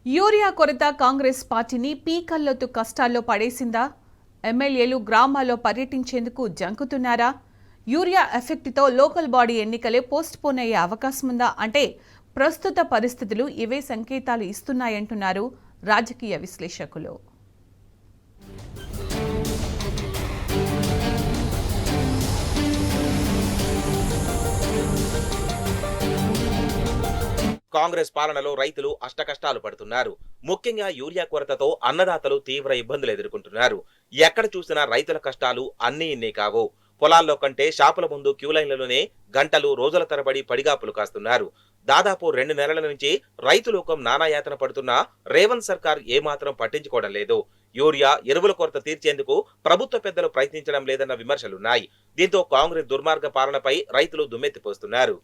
Urea కొరత కాంగ్రెస్ పార్టీని పీకల్లోతు కష్టాల్లో పడేసిందా? ఎమ్మెల్యేలు గ్రామాల్లో పర్యటించేందుకు జంకుతున్నారా? యూరియా ఎఫెక్ట్తో లోకల్ బాడీ ఎన్నికలే పోస్ట్పోన్ అయ్యే అవకాశముందా అంటే ప్రస్తుత పరిస్థితులు ఇవే సంకేతాలు ఇస్తున్నాయంటున్నారు రాజకీయ విశ్లేషకులు. కాంగ్రెస్ పాలనలో రైతులు అష్టకష్టాలు పడుతున్నారు. ముఖ్యంగా యూరియా కొరతతో అన్నదాతలు తీవ్ర ఇబ్బందులు ఎదుర్కొంటున్నారు. ఎక్కడ చూసినా రైతుల కష్టాలు అన్నీ ఇన్ని కావు. పొలాల్లో కంటే షాపుల ముందు క్యూలైన్లలోనే గంటలు రోజుల తరబడి పడిగాపులు కాస్తున్నారు. దాదాపు 2 నెలల నుంచి రైతు లోకం నానాయాతన పడుతున్నా రేవంత్ సర్కార్ ఏమాత్రం పట్టించుకోవడం లేదు. యూరియా ఎరువుల కొరత తీర్చేందుకు ప్రభుత్వ పెద్దలు ప్రయత్నించడం లేదన్న విమర్శలున్నాయి. దీంతో కాంగ్రెస్ దుర్మార్గ పాలనపై రైతులు దుమ్మెత్తిపోస్తున్నారు.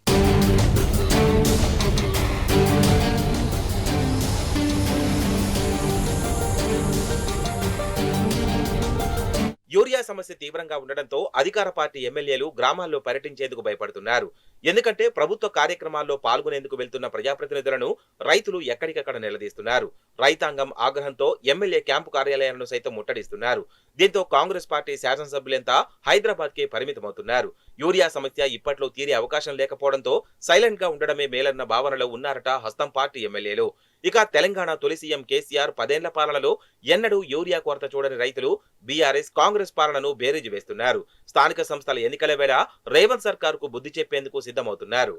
యూరియా సమస్య తీవ్రంగా ఉండడంతో అధికార పార్టీ ఎమ్మెల్యేలు గ్రామాల్లో పర్యటించేందుకు భయపడుతున్నారు. ఎందుకంటే ప్రభుత్వ కార్యక్రమాల్లో పాల్గొనేందుకు వెళ్తున్న ప్రజాప్రతినిధులను రైతులు ఎక్కడికక్కడ నిలదీస్తున్నారు. రైతాంగం ఆగ్రహంతో ఎమ్మెల్యే క్యాంపు కార్యాలయాలను సైతం ముట్టడిస్తున్నారు. దీంతో కాంగ్రెస్ పార్టీ శాసనసభ్యులంతా హైదరాబాద్ కి పరిమితమవుతున్నారు. యూరియా సమస్య ఇప్పట్లో తీరే అవకాశం లేకపోవడంతో సైలెంట్ గా ఉండడమే మేలన్న భావనలో ఉన్నారట హస్తం పార్టీ ఎమ్మెల్యేలు. ఇక తెలంగాణ తొలి సీఎం కేసీఆర్ 10 ఏళ్ల పాలనలో ఎన్నడూ యూరియా కొరత చూడని రైతులు బీఆర్ఎస్ కాంగ్రెస్ పాలనను బేరీజు వేస్తున్నారు. స్థానిక సంస్థల ఎన్నికల వేళ రేవంత్ సర్కార్ కు బుద్ధి చెప్పేందుకు సిద్ధమవుతున్నారు.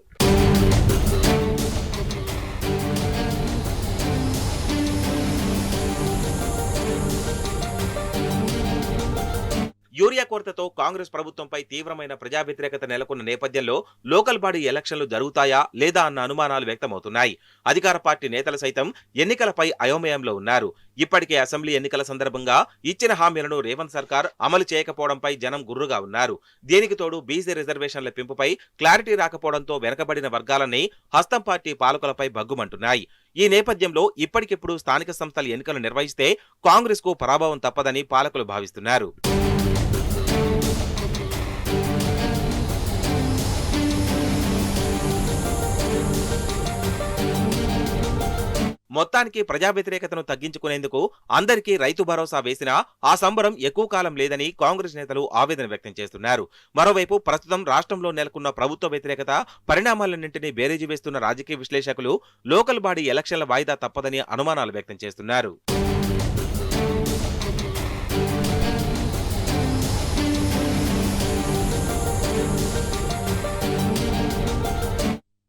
యూరియా కొరతతో కాంగ్రెస్ ప్రభుత్వంపై తీవ్రమైన ప్రజా వ్యతిరేకత నెలకొన్న నేపథ్యంలో లోకల్ బాడీ ఎలక్షన్లు జరుగుతాయా లేదా అన్న అనుమానాలు వ్యక్తమవుతున్నాయి. అధికార పార్టీ నేతలు సైతం ఎన్నికలపై అయోమయంలో ఉన్నారు. ఇప్పటికే అసెంబ్లీ ఎన్నికల సందర్భంగా ఇచ్చిన హామీలను రేవంత్ సర్కార్ అమలు చేయకపోవడంపై జనం గుర్రుగా ఉన్నారు. దీనికి తోడు బీసీ రిజర్వేషన్ల పెంపుపై క్లారిటీ రాకపోవడంతో వెనకబడిన వర్గాలన్నీ హస్తం పార్టీ పాలకులపై భగ్గుమంటున్నాయి. ఈ నేపథ్యంలో ఇప్పటికిప్పుడు స్థానిక సంస్థల ఎన్నికలు నిర్వహిస్తే కాంగ్రెస్ కు పరాభవం తప్పదని పాలకులు భావిస్తున్నారు. మొత్తానికి ప్రజా వ్యతిరేకతను తగ్గించుకునేందుకు అందరికీ రైతు భరోసా వేసినా ఆ సంబరం ఎక్కువ కాలం లేదని కాంగ్రెస్ నేతలు ఆవేదన వ్యక్తం చేస్తున్నారు. మరోవైపు ప్రస్తుతం రాష్ట్రంలో నెలకొన్న ప్రభుత్వ వ్యతిరేకత పరిణామాలన్నింటినీ బేరీజు వేస్తున్న రాజకీయ విశ్లేషకులు లోకల్ బాడీ ఎలక్షన్ల వాయిదా తప్పదని అనుమానాలు వ్యక్తం చేస్తున్నారు.